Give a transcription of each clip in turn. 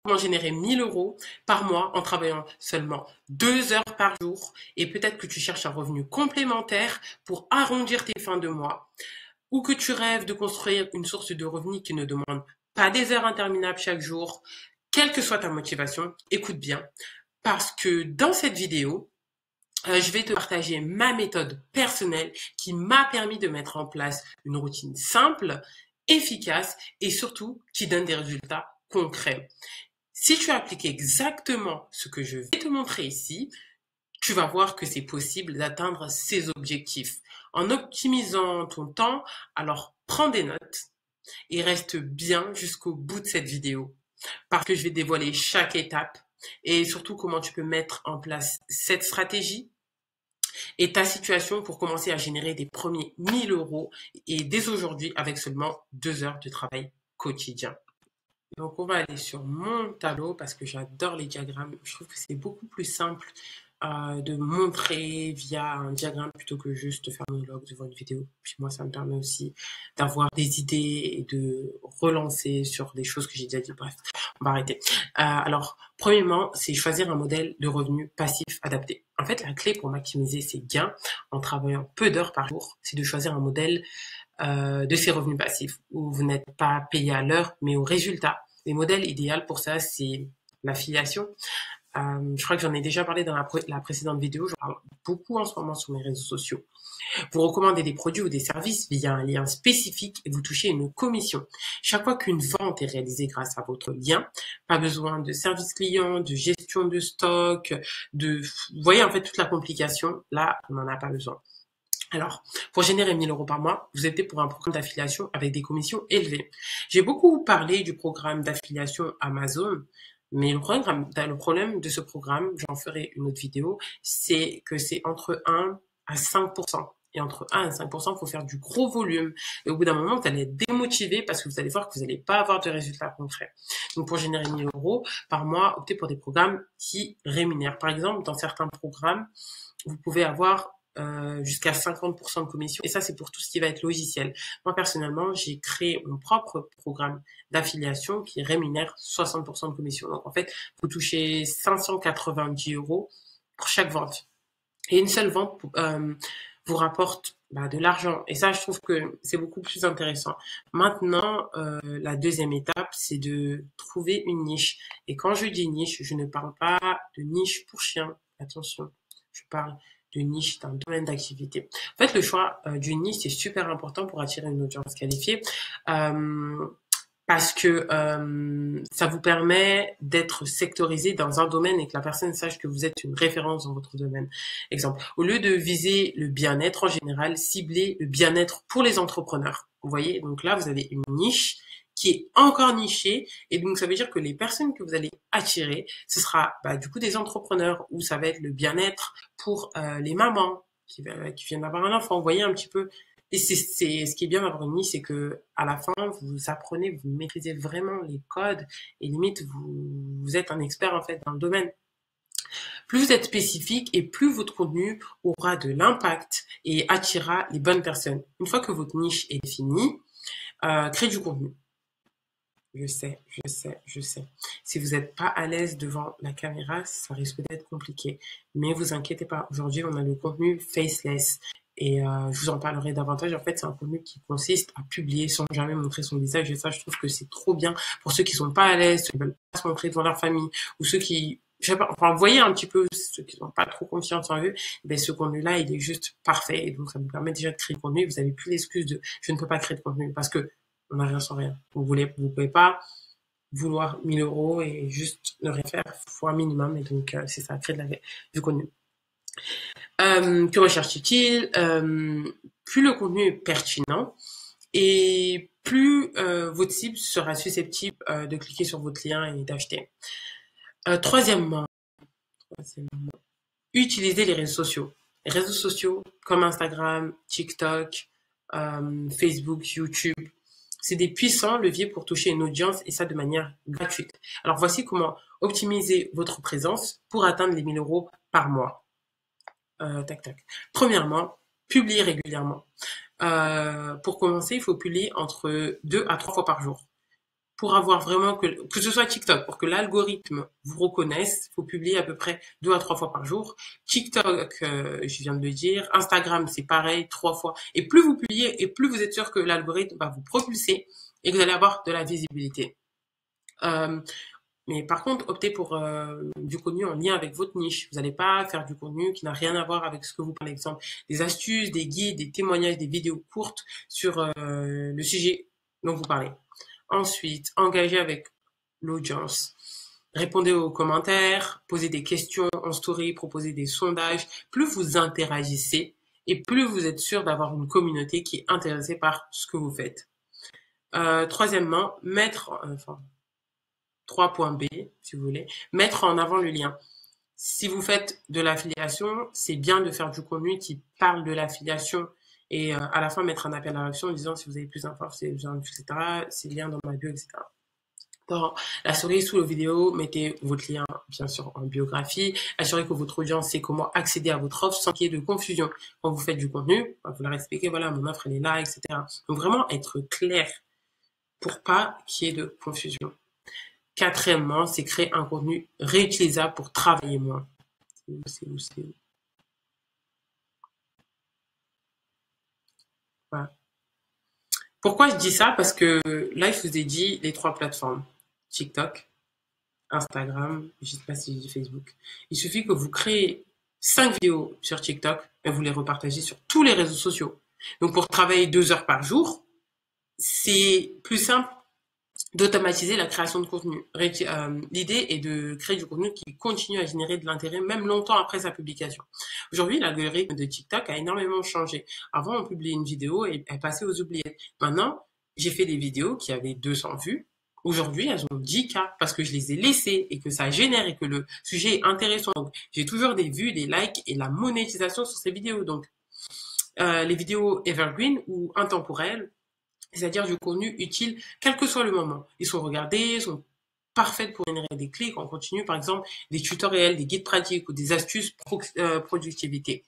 comment générer 1 000 € par mois en travaillant seulement 2 heures par jour et peut-être que tu cherches un revenu complémentaire pour arrondir tes fins de mois ou que tu rêves de construire une source de revenus qui ne demande pas des heures interminables chaque jour, quelle que soit ta motivation, écoute bien parce que dans cette vidéo, je vais te partager ma méthode personnelle qui m'a permis de mettre en place une routine simple, efficace et surtout qui donne des résultats concrets. Si tu appliques exactement ce que je vais te montrer ici, tu vas voir que c'est possible d'atteindre ces objectifs. En optimisant ton temps, alors prends des notes et reste bien jusqu'au bout de cette vidéo. Parce que je vais dévoiler chaque étape et surtout comment tu peux mettre en place cette stratégie et ta situation pour commencer à générer des premiers 1 000 € et dès aujourd'hui avec seulement 2 heures de travail quotidien. Donc, on va aller sur mon tableau parce que j'adore les diagrammes. Je trouve que c'est beaucoup plus simple de montrer via un diagramme plutôt que juste faire un monologue devant une vidéo. Puis moi, ça me permet aussi d'avoir des idées et de relancer sur des choses que j'ai déjà dit. Bref, on va arrêter. Alors, premièrement, c'est choisir un modèle de revenu passif adapté. En fait, la clé pour maximiser ses gains en travaillant peu d'heures par jour, c'est de choisir un modèle de ces revenus passifs où vous n'êtes pas payé à l'heure mais au résultat. Les modèles idéaux pour ça, c'est l'affiliation. Je crois que j'en ai déjà parlé dans la précédente vidéo. J'en parle beaucoup en ce moment sur mes réseaux sociaux. Vous recommandez des produits ou des services via un lien spécifique et vous touchez une commission. Chaque fois qu'une vente est réalisée grâce à votre lien, pas besoin de service client, de gestion de stock, vous voyez en fait toute la complication. Là, on n'en a pas besoin. Alors, pour générer 1 000 € par mois, vous optez pour un programme d'affiliation avec des commissions élevées. J'ai beaucoup parlé du programme d'affiliation Amazon, mais le problème de ce programme, j'en ferai une autre vidéo, c'est que c'est entre 1 à 5%. Et entre 1 et 5%, il faut faire du gros volume. Et au bout d'un moment, vous allez être démotivé parce que vous allez voir que vous n'allez pas avoir de résultats concrets. Donc, pour générer 1 000 € par mois, optez pour des programmes qui rémunèrent. Par exemple, dans certains programmes, vous pouvez avoir jusqu'à 50% de commission. Et ça, c'est pour tout ce qui va être logiciel. Moi, personnellement, j'ai créé mon propre programme d'affiliation qui rémunère 60% de commission. Donc, en fait, vous touchez 590 € pour chaque vente. Et une seule vente vous rapporte de l'argent. Et ça, je trouve que c'est beaucoup plus intéressant. Maintenant, la deuxième étape, c'est de trouver une niche. Et quand je dis niche, je ne parle pas de niche pour chiens. Attention, je parle de niche d'un domaine d'activité. En fait, le choix d'une niche, c'est super important pour attirer une audience qualifiée parce que ça vous permet d'être sectorisé dans un domaine et que la personne sache que vous êtes une référence dans votre domaine. Exemple, au lieu de viser le bien-être en général, ciblez le bien-être pour les entrepreneurs. Vous voyez, donc là, vous avez une niche qui est encore nichée et donc ça veut dire que les personnes que vous allez attirer, ce sera du coup des entrepreneurs ou ça va être le bien-être pour les mamans qui viennent d'avoir un enfant. Vous voyez un petit peu. Et c'est ce qui est bien d'avoir une niche, c'est que à la fin vous apprenez, vous maîtrisez vraiment les codes et limite vous êtes un expert en fait dans le domaine. Plus vous êtes spécifique et plus votre contenu aura de l'impact et attirera les bonnes personnes. Une fois que votre niche est définie, créez du contenu. Je sais. Si vous n'êtes pas à l'aise devant la caméra, ça risque d'être compliqué. Mais vous inquiétez pas. Aujourd'hui, on a le contenu faceless. Et je vous en parlerai davantage. En fait, c'est un contenu qui consiste à publier sans jamais montrer son visage. Et ça, je trouve que c'est trop bien pour ceux qui sont pas à l'aise, ceux qui veulent pas se montrer devant leur famille, ou ceux qui, je sais pas, enfin, vous voyez un petit peu ceux qui n'ont pas trop confiance en eux. Ben, ce contenu-là, il est juste parfait. Et donc, ça vous permet déjà de créer du contenu. Vous n'avez plus l'excuse de je ne peux pas créer de contenu parce que on n'a rien sans rien. Vous pouvez pas vouloir 1 000 € et juste ne rien faire. Il faut un minimum. Et donc, c'est ça, créer du contenu. Que recherche-t-il plus le contenu est pertinent et plus votre cible sera susceptible de cliquer sur votre lien et d'acheter. Troisièmement, utilisez les réseaux sociaux. Les réseaux sociaux comme Instagram, TikTok, Facebook, YouTube, c'est des puissants leviers pour toucher une audience et ça de manière gratuite. Alors voici comment optimiser votre présence pour atteindre les 1 000 € par mois. Premièrement, publier régulièrement. Pour commencer, il faut publier entre 2 à 3 fois par jour. pour avoir vraiment que ce soit TikTok, pour que l'algorithme vous reconnaisse, il faut publier à peu près 2 à 3 fois par jour. TikTok, je viens de le dire. Instagram, c'est pareil, 3 fois. Et plus vous publiez, et plus vous êtes sûr que l'algorithme va vous propulser et que vous allez avoir de la visibilité. Mais par contre, optez pour du contenu en lien avec votre niche. Vous n'allez pas faire du contenu qui n'a rien à voir avec ce que vous, par exemple, des astuces, des guides, des témoignages, des vidéos courtes sur le sujet dont vous parlez. Ensuite, engagez avec l'audience. Répondez aux commentaires, posez des questions en story, proposez des sondages. Plus vous interagissez et plus vous êtes sûr d'avoir une communauté qui est intéressée par ce que vous faites. Troisièmement, 3.b, si vous voulez, mettre en avant le lien. Si vous faites de l'affiliation, c'est bien de faire du contenu qui parle de l'affiliation et à la fin mettre un appel à l'action en disant si vous avez plus d'informations, etc., c'est le lien dans ma bio, etc. Dans la story sous la vidéo, mettez votre lien, bien sûr, en biographie. Assurez que votre audience sait comment accéder à votre offre sans qu'il y ait de confusion. Quand vous faites du contenu, vous leur expliquez, voilà, mon offre, elle est là, etc. Donc vraiment être clair pour pas qu'il y ait de confusion. Quatrièmement, c'est créer un contenu réutilisable pour travailler moins. C'est où. Voilà. Pourquoi je dis ça? Parce que là, je vous ai dit les 3 plateformes. TikTok, Instagram, je ne sais pas si je dis Facebook. Il suffit que vous créez 5 vidéos sur TikTok et vous les repartagez sur tous les réseaux sociaux. Donc, pour travailler 2 heures par jour, c'est plus simple d'automatiser la création de contenu. L'idée est de créer du contenu qui continue à générer de l'intérêt même longtemps après sa publication. Aujourd'hui, l'algorithme de TikTok a énormément changé. Avant, on publiait une vidéo et elle passait aux oubliettes. Maintenant, j'ai fait des vidéos qui avaient 200 vues. Aujourd'hui, elles ont 10K parce que je les ai laissées et que ça génère et que le sujet est intéressant. Donc, j'ai toujours des vues, des likes et la monétisation sur ces vidéos. Donc, les vidéos evergreen ou intemporelles, c'est-à-dire du contenu utile, quel que soit le moment. Ils sont regardés, sont parfaits pour générer des clics en continu, par exemple, des tutoriels, des guides pratiques ou des astuces productivité.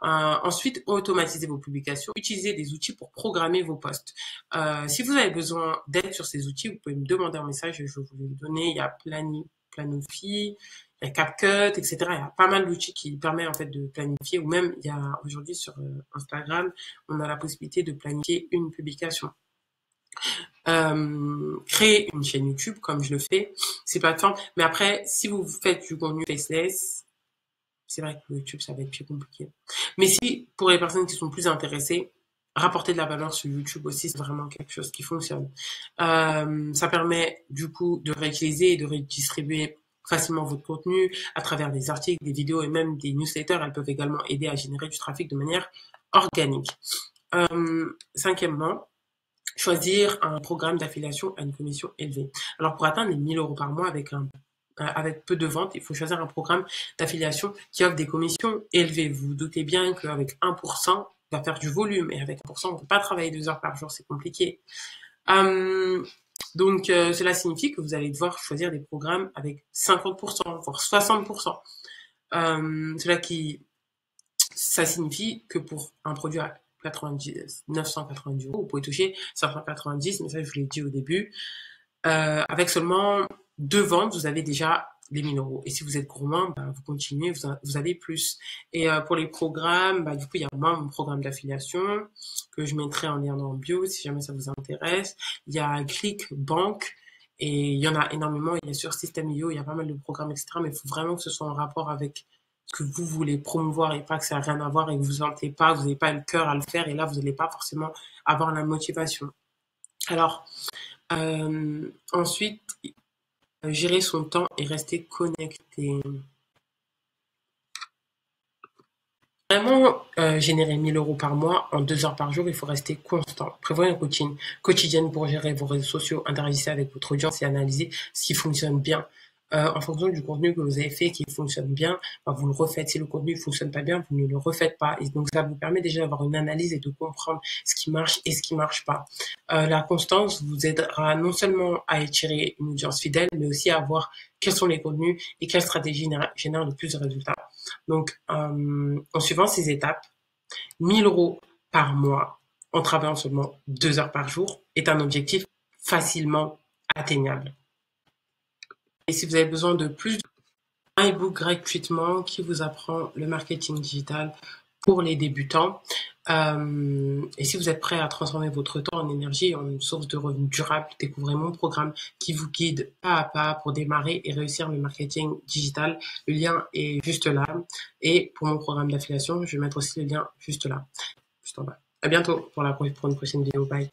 Ensuite, automatisez vos publications, utilisez des outils pour programmer vos posts. Si vous avez besoin d'aide sur ces outils, vous pouvez me demander un message, je vais vous les donner. Il y a Planify, il y a CapCut, etc. Il y a pas mal d'outils qui permettent en fait de planifier, ou même il y a aujourd'hui sur Instagram, on a la possibilité de planifier une publication. Créer une chaîne YouTube comme je le fais, ces plateformes. Mais après, si vous faites du contenu faceless, c'est vrai que YouTube, ça va être plus compliqué. Mais si, pour les personnes qui sont plus intéressées, rapporter de la valeur sur YouTube aussi, c'est vraiment quelque chose qui fonctionne. Ça permet du coup de réutiliser et de redistribuer facilement votre contenu à travers des articles, des vidéos et même des newsletters. Elles peuvent également aider à générer du trafic de manière organique. Cinquièmement, choisir un programme d'affiliation à une commission élevée. Alors pour atteindre les 1 000 € par mois avec peu de ventes, il faut choisir un programme d'affiliation qui offre des commissions élevées. Vous vous doutez bien qu'avec 1%, on va faire du volume et avec 1%, on ne peut pas travailler 2 heures par jour, c'est compliqué. Donc cela signifie que vous allez devoir choisir des programmes avec 50%, voire 60%. Ça signifie que pour un produit à 990 €, vous pouvez toucher 590, mais ça je vous l'ai dit au début. Avec seulement 2 ventes, vous avez déjà les 1 000 €. Et si vous êtes gourmand, vous continuez, vous avez plus. Et pour les programmes, du coup, il y a moi mon programme d'affiliation que je mettrai en lien dans le bio si jamais ça vous intéresse. Il y a ClickBank et il y en a énormément. Il y a sur System.io, il y a pas mal de programmes, etc. Mais il faut vraiment que ce soit en rapport avec ce que vous voulez promouvoir et pas que ça n'a rien à voir et que vous sentez pas, vous n'avez pas le cœur à le faire et là, vous n'allez pas forcément avoir la motivation. Alors, ensuite, gérer son temps et rester connecté. Vraiment, générer 1 000 € par mois en 2 heures par jour, il faut rester constant. Prévoyez une routine quotidienne pour gérer vos réseaux sociaux, interagissez avec votre audience et analysez ce qui fonctionne bien. En fonction du contenu que vous avez fait qui fonctionne bien, vous le refaites. Si le contenu ne fonctionne pas bien, vous ne le refaites pas. Et donc, ça vous permet déjà d'avoir une analyse et de comprendre ce qui marche et ce qui marche pas. La constance vous aidera non seulement à attirer une audience fidèle, mais aussi à voir quels sont les contenus et quelle stratégie génère le plus de résultats. Donc, en suivant ces étapes, 1 000 € par mois en travaillant seulement 2 heures par jour est un objectif facilement atteignable. Et si vous avez besoin de plus, un e-book gratuitement qui vous apprend le marketing digital pour les débutants. Et si vous êtes prêt à transformer votre temps en énergie en une source de revenus durable, découvrez mon programme qui vous guide pas à pas pour démarrer et réussir le marketing digital. Le lien est juste là. Et pour mon programme d'affiliation, je vais mettre aussi le lien juste là, juste en bas. À bientôt pour une prochaine vidéo. Bye.